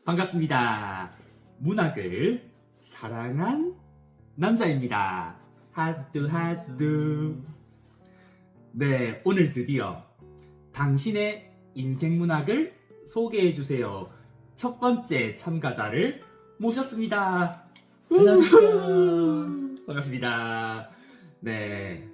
반갑습니다. 문학을 사랑한 남자입니다. 핫뚜. 네, 오늘 드디어 당신의 인생 문학을 소개해주세요. 첫 번째 참가자를 모셨습니다. 안녕하세요. 반갑습니다. 네,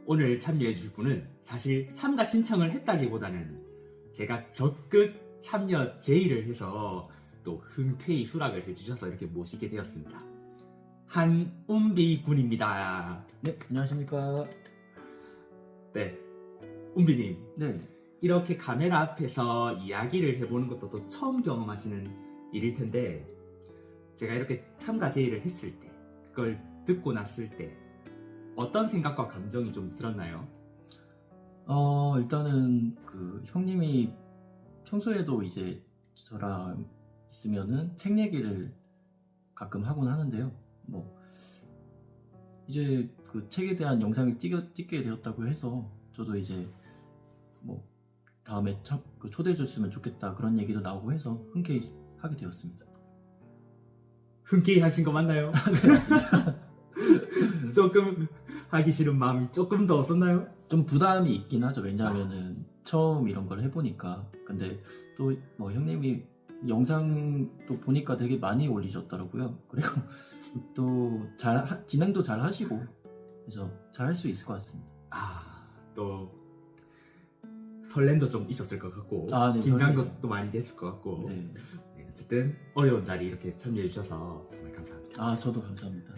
오늘 참여해줄 분은 사실 참가 신청을 했다기보다는 제가 적극 참여 제의를 해서 또 흔쾌히 수락을 해주셔서 이렇게 모시게 되었습니다. 한운비 군입니다. 네, 안녕하십니까. 네, 운비님, 네, 이렇게 카메라 앞에서 이야기를 해보는 것도 또 처음 경험하시는 일일 텐데, 제가 이렇게 참가 제의를 했을 때, 그걸 듣고 났을 때 어떤 생각과 감정이 좀 들었나요? 일단은 그 형님이 평소에도 이제 저랑 있으면은 책 얘기를 가끔 하곤 하는데요. 뭐 이제 그 책에 대한 영상을 찍게 되었다고 해서 저도 이제 뭐 다음에 그 초대해 줬으면 좋겠다 그런 얘기도 나오고 해서 흔쾌히 하게 되었습니다. 흔쾌히 하신 거 맞나요? 네, 맞습니다. 조금 하기 싫은 마음이 조금 더 없었나요? 좀 부담이 있긴 하죠. 왜냐하면은 처음 이런 걸 해보니까. 근데 또 뭐 형님이 영상도 보니까 되게 많이 올리셨더라고요. 그리고 또 진행도 잘 하시고 그래서 잘 할 수 있을 것 같습니다. 또 설렘도 좀 있었을 것 같고, 네, 긴장도 많이 됐을 것 같고. 네. 네, 어쨌든 어려운 자리 이렇게 참여해 주셔서 정말 감사합니다. 저도 감사합니다.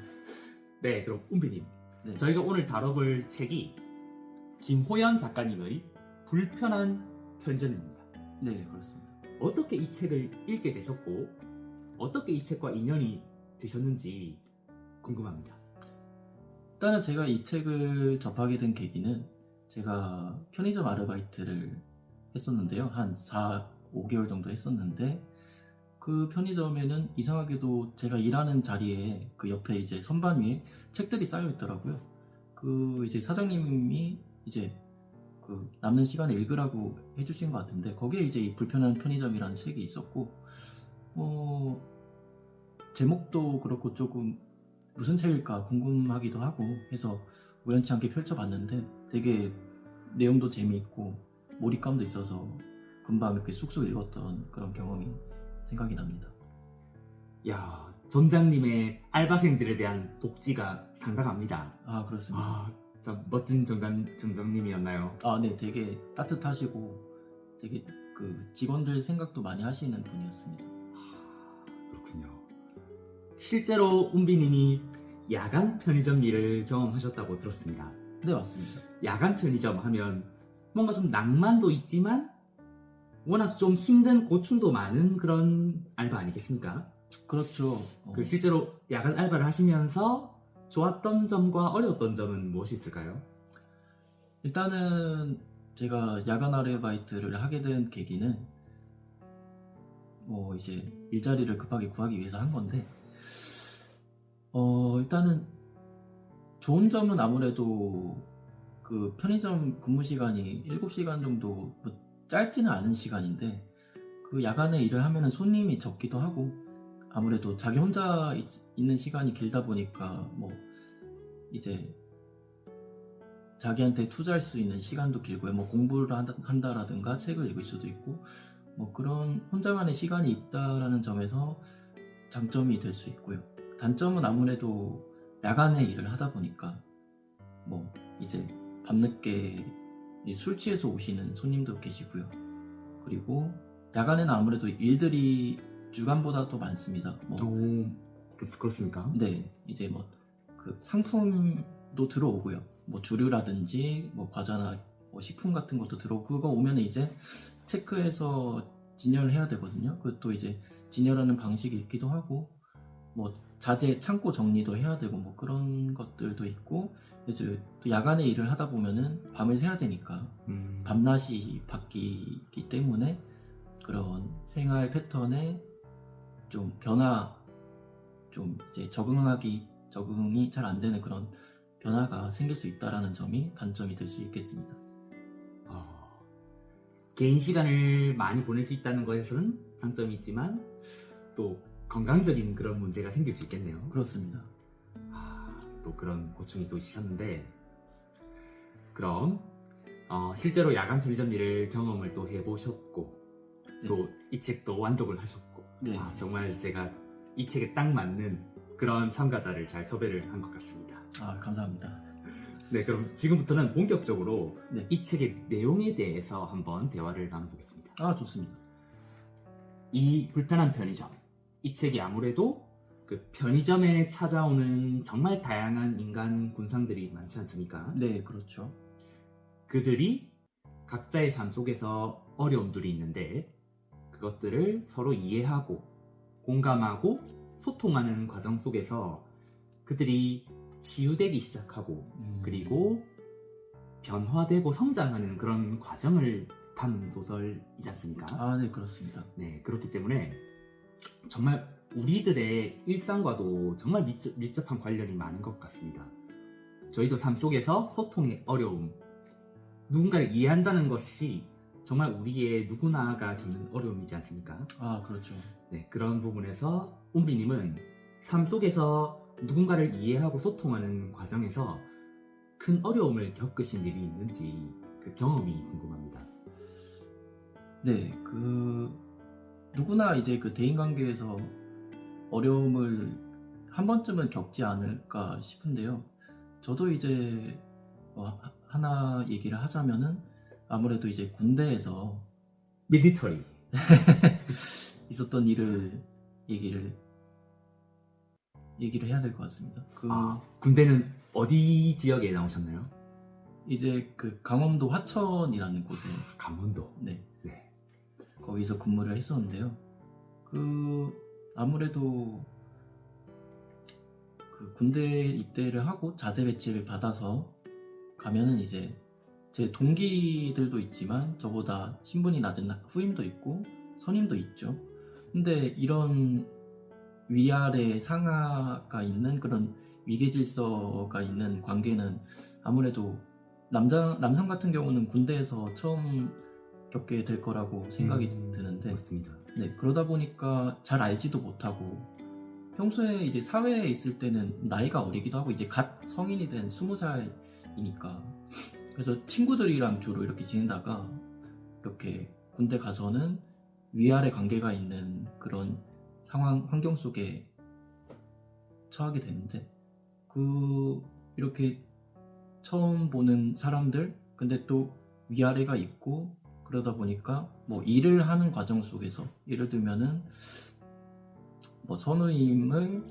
네, 그럼 운비님, 네. 저희가 오늘 다뤄볼 책이 김호연 작가님의 불편한 편전입니다. 네, 그렇습니다. 어떻게 이 책을 읽게 되셨고 어떻게 이 책과 인연이 되셨는지 궁금합니다. 일단은 제가 이 책을 접하게 된 계기는 제가 편의점 아르바이트를 했었는데요. 한 5개월 정도 했었는데 그 편의점에는 이상하게도 제가 일하는 자리에 그 옆에 이제 선반 위에 책들이 쌓여 있더라고요. 그 이제 사장님이 이제 그 남는 시간에 읽으라고 해주신 것 같은데 거기에 이제 이 불편한 편의점이라는 책이 있었고 제목도 그렇고 조금 무슨 책일까 궁금하기도 하고 해서 우연치 않게 펼쳐봤는데 되게 내용도 재미있고 몰입감도 있어서 금방 이렇게 쑥쑥 읽었던 그런 경험이 생각이 납니다. 야, 점장님의 알바생들에 대한 복지가 상당합니다. 그렇습니다. 참 멋진 점장님이었나요? 네, 되게 따뜻하시고 되게 그 직원들 생각도 많이 하시는 분이었습니다. 그렇군요. 실제로 운비님이 야간 편의점 일을 경험하셨다고 들었습니다. 네, 맞습니다. 야간 편의점 하면 뭔가 좀 낭만도 있지만 워낙 좀 힘든 고충도 많은 그런 알바 아니겠습니까? 그렇죠. 그 실제로 야간 알바를 하시면서 좋았던 점과 어려웠던 점은 무엇이 있을까요? 일단은 제가 야간 아르바이트를 하게 된 계기는 이제 일자리를 급하게 구하기 위해서 한 건데 일단은 좋은 점은 아무래도 그 편의점 근무 시간이 7시간 정도 짧지는 않은 시간인데 그 야간에 일을 하면은 손님이 적기도 하고 아무래도 자기 혼자 있는 시간이 길다 보니까 이제 자기한테 투자할 수 있는 시간도 길고요. 공부를 한다라든가 책을 읽을 수도 있고 그런 혼자만의 시간이 있다라는 점에서 장점이 될 수 있고요. 단점은 아무래도 야간에 일을 하다 보니까 이제 밤늦게 술 취해서 오시는 손님도 계시고요. 그리고 야간에는 아무래도 일들이 주간보다 더 많습니다. 그렇습니까? 네, 이제 그 상품도 들어오고요. 주류라든지 과자나 식품 같은 것도 들어오고 그거 오면 이제 체크해서 진열을 해야 되거든요. 그것도 이제 진열하는 방식이 있기도 하고 자재 창고 정리도 해야 되고 그런 것들도 있고 이제 또 야간에 일을 하다 보면은 밤을 새야 되니까 밤낮이 바뀌기 때문에 그런 생활 패턴에 좀 변화 좀 이제 적응이 잘 안 되는 그런 변화가 생길 수 있다라는 점이 단점이 될 수 있겠습니다. 개인 시간을 많이 보낼 수 있다는 것에서는 장점이 있지만 또 건강적인 그런 문제가 생길 수 있겠네요. 그렇습니다. 또 그런 고충이 또 있으셨는데, 그럼 실제로 야간 편의점 일을 경험을 또 해보셨고 네. 또 이 책도 완독을 하셨고 네. 정말 제가 이 책에 딱 맞는 그런 참가자를 잘 섭외를 한 것 같습니다. 감사합니다. 네, 그럼 지금부터는 본격적으로 네. 이 책의 내용에 대해서 한번 대화를 나눠보겠습니다. 좋습니다. 이 불편한 편의점, 이 책이 아무래도 그 편의점에 찾아오는 정말 다양한 인간 군상들이 많지 않습니까? 네, 그렇죠. 그들이 각자의 삶 속에서 어려움들이 있는데 그것들을 서로 이해하고 공감하고 소통하는 과정 속에서 그들이 치유되기 시작하고 그리고 변화되고 성장하는 그런 과정을 담은 소설이지 않습니까? 네, 그렇습니다. 네, 그렇기 때문에 정말 우리들의 일상과도 정말 밀접한 관련이 많은 것 같습니다. 저희도 삶 속에서 소통의 어려움, 누군가를 이해한다는 것이 정말 우리의 누구나가 겪는 어려움이지 않습니까? 그렇죠. 네, 그런 부분에서 운비님은 삶 속에서 누군가를 이해하고 소통하는 과정에서 큰 어려움을 겪으신 일이 있는지 그 경험이 궁금합니다. 네, 누구나 이제 그 대인관계에서 어려움을 한 번쯤은 겪지 않을까 싶은데요. 저도 이제 하나 얘기를 하자면은 아무래도 이제 군대에서 밀리터리 있었던 일을 얘기를 해야 될 것 같습니다. 군대는 어디 지역에 나오셨나요? 이제 그 강원도 화천이라는 곳에 강원도. 네. 네. 거기서 근무를 했었는데요. 아무래도 군대 입대를 하고 자대 배치를 받아서 가면은 이제 제 동기들도 있지만 저보다 신분이 낮은 후임도 있고 선임도 있죠. 근데 이런 위아래 상하가 있는 그런 위계 질서가 있는 관계는 아무래도 남성 같은 경우는 군대에서 처음 겪게 될 거라고 생각이 드는데 맞습니다. 네, 그러다 보니까 잘 알지도 못하고 평소에 이제 사회에 있을 때는 나이가 어리기도 하고 이제 갓 성인이 된 20살이니까 그래서 친구들이랑 주로 이렇게 지내다가 이렇게 군대 가서는 위아래 관계가 있는 그런 환경 속에 처하게 되는데 이렇게 처음 보는 사람들 근데 또 위아래가 있고 그러다 보니까 뭐 일을 하는 과정 속에서 예를 들면은 뭐 선우임을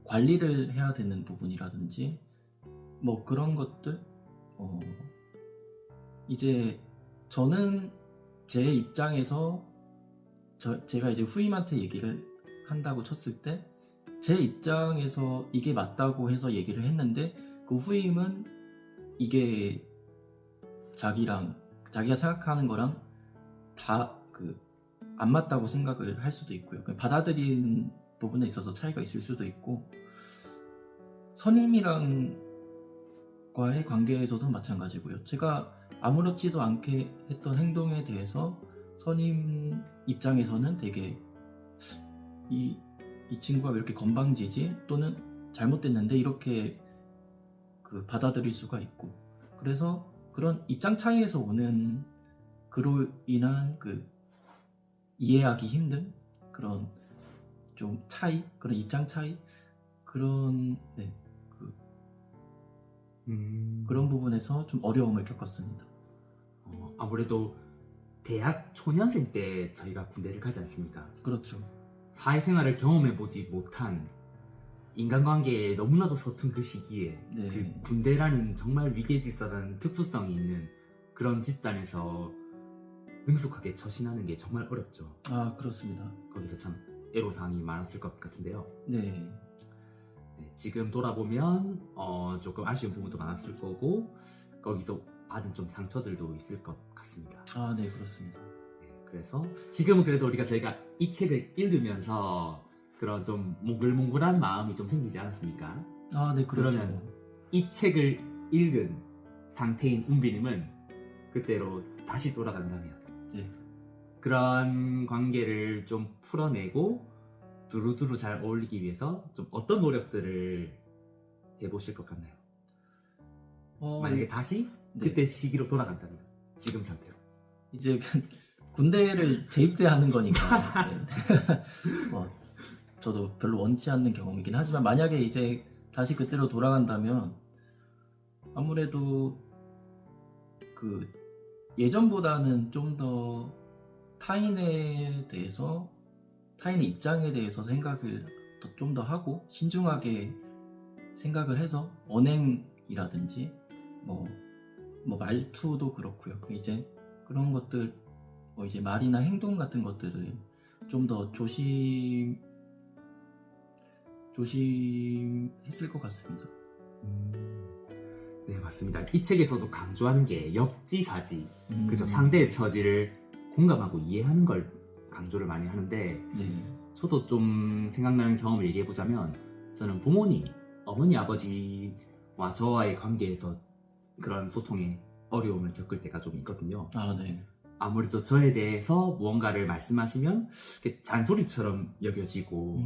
관리를 해야 되는 부분이라든지 뭐 그런 것들 이제 저는 제 입장에서 제가 이제 후임한테 얘기를 한다고 쳤을 때 제 입장에서 이게 맞다고 해서 얘기를 했는데 그 후임은 이게 자기가 생각하는 거랑 다 안 맞다고 생각을 할 수도 있고요. 받아들인 부분에 있어서 차이가 있을 수도 있고 선임이랑과의 관계에서도 마찬가지고요. 제가 아무렇지도 않게 했던 행동에 대해서 선임 입장에서는 되게 이 친구가 왜 이렇게 건방지지? 또는 잘못됐는데 이렇게 받아들일 수가 있고 그래서 그런 입장 차이에서 오는 그로 인한 이해하기 힘든 그런 좀 차이, 그런 입장 차이 그런 그런 부분에서 좀 어려움을 겪었습니다. 아무래도 대학 초년생 때 저희가 군대를 가지 않습니까? 그렇죠. 사회생활을 경험해보지 못한 인간관계에 너무나도 서툰 그 시기에 네. 그 군대라는 정말 위계질서라는 특수성이 있는 그런 집단에서 능숙하게 처신하는 게 정말 어렵죠. 그렇습니다. 거기서 참 애로사항이 많았을 것 같은데요. 네. 지금 돌아보면 조금 아쉬운 부분도 많았을 거고 거기서 받은 좀 상처들도 있을 것 같습니다. 네, 그렇습니다. 그래서 지금은 그래도 저희가 이 책을 읽으면서 그런 좀 몽글몽글한 마음이 좀 생기지 않았습니까? 네, 그렇죠. 그러면 이 책을 읽은 상태인 운비님은 그때로 다시 돌아간다면 네. 그런 관계를 좀 풀어내고 두루두루 잘 어울리기 위해서 좀 어떤 노력들을 해보실 것 같나요? 만약에 다시 네. 그때 시기로 돌아간다면 지금 상태로. 이제 군대를 재입대하는 거니까 네. 저도 별로 원치 않는 경험이긴 하지만 만약에 이제 다시 그때로 돌아간다면 아무래도 그 예전보다는 좀 더 타인에 대해서 타인의 입장에 대해서 생각을 좀 더 하고 신중하게 생각을 해서 언행이라든지 뭐 말투도 그렇고요. 이제 그런 것들 이제 말이나 행동 같은 것들을 좀 더 조심했을 것 같습니다. 네, 맞습니다. 이 책에서도 강조하는 게 역지사지, 그죠? 음. 상대의 처지를 공감하고 이해하는 걸 강조를 많이 하는데, 네. 저도 좀 생각나는 경험을 얘기해보자면, 저는 부모님, 어머니, 아버지와 저와의 관계에서 그런 소통에 어려움을 겪을 때가 좀 있거든요. 아, 네. 아무래도 저에 대해서 무언가를 말씀하시면 잔소리처럼 여겨지고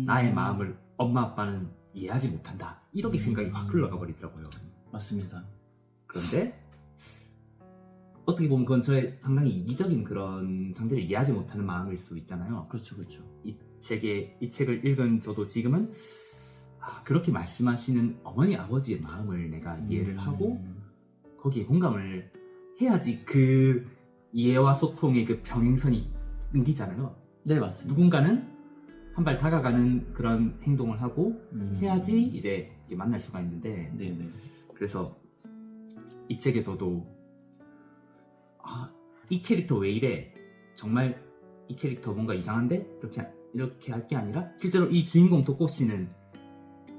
나의 마음을 엄마 아빠는 이해하지 못한다, 이렇게 생각이 확 흘러가 버리더라고요. 맞습니다. 그런데 어떻게 보면 그건 저의 상당히 이기적인 그런 상대를 이해하지 못하는 마음일 수 있잖아요. 그렇죠, 그렇죠. 이 책을 읽은 저도 지금은 그렇게 말씀하시는 어머니 아버지의 마음을 내가 이해를 하고 거기에 공감을 해야지 그 이해와 소통의 그 병행선이 끊기잖아요. 네, 맞습니다. 누군가는 한 발 다가가는 그런 행동을 하고 해야지 이제 만날 수가 있는데, 네네. 그래서 이 책에서도 이 캐릭터 왜 이래? 정말 이 캐릭터 뭔가 이상한데? 이렇게 할 게 아니라 실제로 이 주인공 도꼬 씨는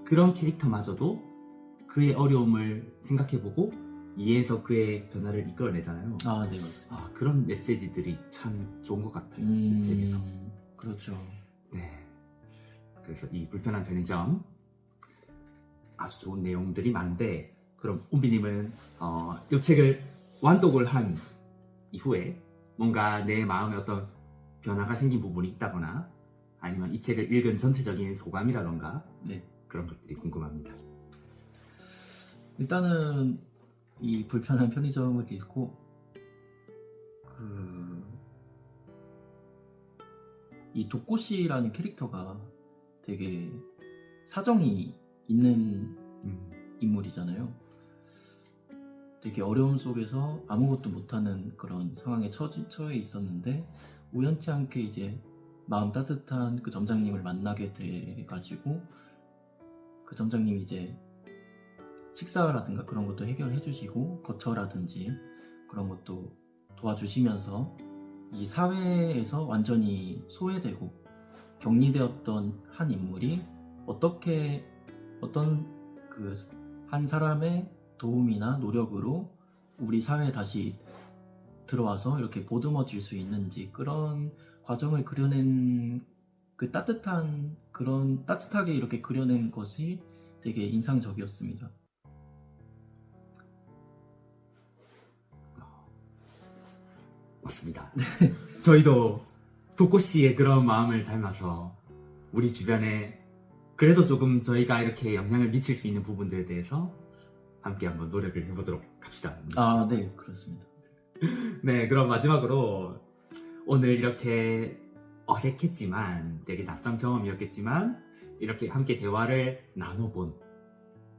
그런 캐릭터마저도 그의 어려움을 생각해보고 이해해서 그의 변화를 이끌어내잖아요. 아, 네, 맞습니다. 그런 메시지들이 참 좋은 것 같아요. 이 책에서. 그렇죠. 네. 그래서 이 불편한 편의점 아주 좋은 내용들이 많은데, 그럼 운비님은 이 책을 완독을 한 이후에 뭔가 내 마음에 어떤 변화가 생긴 부분이 있다거나 아니면 이 책을 읽은 전체적인 소감이라던가 네. 그런 것들이 궁금합니다. 일단은 이 불편한 편의점을 읽고 이 도꼬씨라는 캐릭터가 되게 사정이 있는 인물이잖아요. 되게 어려움 속에서 아무것도 못하는 그런 상황에 처해 있었는데 우연치 않게 이제 마음 따뜻한 그 점장님을 만나게 돼가지고 그 점장님이 이제 식사라든가 그런 것도 해결해 주시고 거처라든지 그런 것도 도와주시면서 이 사회에서 완전히 소외되고 격리되었던 한 인물이 어떻게 어떤 그 한 사람의 도움이나 노력으로 우리 사회에 다시 들어와서 이렇게 보듬어질 수 있는지 그런 과정을 그려낸 그 따뜻하게 이렇게 그려낸 것이 되게 인상적이었습니다. 맞습니다. 저희도 도꼬 씨의 그런 마음을 닮아서 우리 주변에 그래도 조금 저희가 이렇게 영향을 미칠 수 있는 부분들에 대해서 함께 한번 노력을 해보도록 합시다. 아, 네, 그렇습니다. 네, 그럼 마지막으로 오늘 이렇게 어색했지만 되게 낯선 경험이었겠지만 이렇게 함께 대화를 나눠본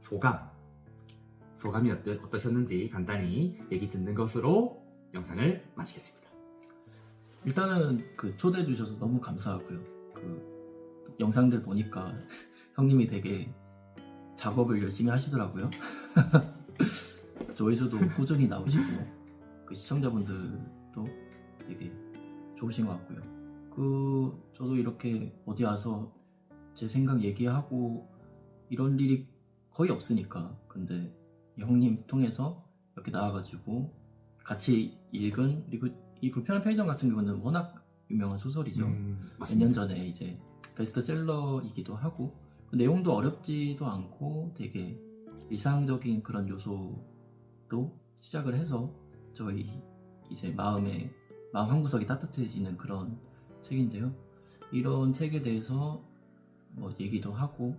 소감이 어떠셨는지 간단히 얘기 듣는 것으로 영상을 마치겠습니다. 일단은 초대해 주셔서 너무 감사하고요. 영상들 보니까 형님이 되게 작업을 열심히 하시더라고요. 조회수도 꾸준히 나오시고 시청자분들도 되게 좋으신 것 같고요. 저도 이렇게 어디 와서 제 생각 얘기하고 이런 일이 거의 없으니까 근데 이 형님 통해서 이렇게 나와가지고 같이 읽은, 그리고 이 불편한 편의점 같은 경우는 워낙 유명한 소설이죠. 몇 년 전에 이제 베스트셀러이기도 하고 내용도 어렵지도 않고 되게 일상적인 그런 요소로 시작을 해서 저희 이제 마음에 마음 한구석이 따뜻해지는 그런 책인데요. 이런 책에 대해서 뭐 얘기도 하고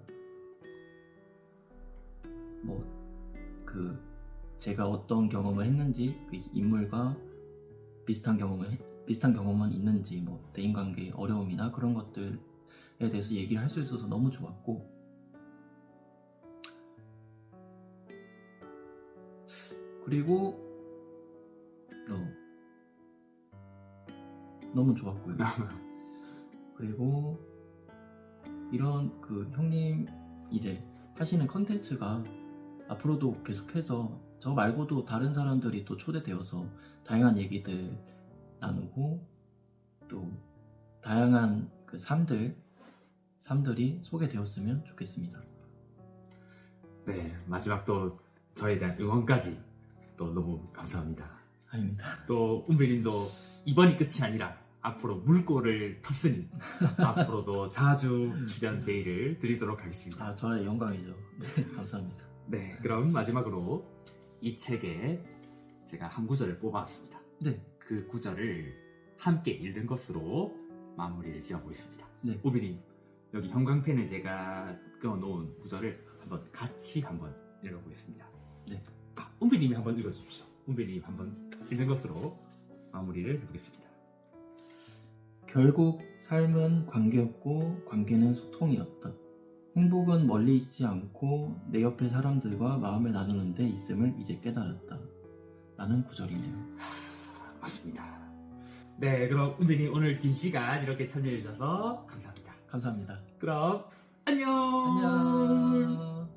뭐 제가 어떤 경험을 했는지 그 인물과 비슷한 경험은 있는지 뭐 대인관계의 어려움이나 그런 것들에 대해서 얘기를 할 수 있어서 너무 좋았고 그리고 너무 좋았고요. 그리고 이런 그 형님 이제 하시는 컨텐츠가 앞으로도 계속해서 저 말고도 다른 사람들이 또 초대되어서 다양한 얘기들 나누고 또 다양한 그 삶들이 소개되었으면 좋겠습니다. 네, 마지막 또 저에 대한 응원까지 또 너무 감사합니다. 아닙니다. 또 은비님도 이번이 끝이 아니라 앞으로 물꼬를 텄으니 앞으로도 자주 출연 제의를 드리도록 하겠습니다. 아, 저의 영광이죠. 네, 감사합니다. 네, 그럼 마지막으로 이 책에 제가 한 구절을 뽑아왔습니다. 네, 그 구절을 함께 읽는 것으로 마무리를 지어보겠습니다. 네. 우비님, 여기 형광펜에 제가 그어놓은 구절을 같이 한번 읽어보겠습니다. 네. 은비님이 한번 읽어주십시오. 은비님 한번 읽는 것으로 마무리를 해보겠습니다. 결국 삶은 관계였고 관계는 소통이었다. 행복은 멀리 있지 않고 내 옆의 사람들과 마음을 나누는 데 있음을 이제 깨달았다. 라는 구절이네요. 맞습니다. 네, 그럼 은비님 오늘 긴 시간 이렇게 참여해주셔서 감사합니다. 감사합니다. 그럼 안녕. 안녕.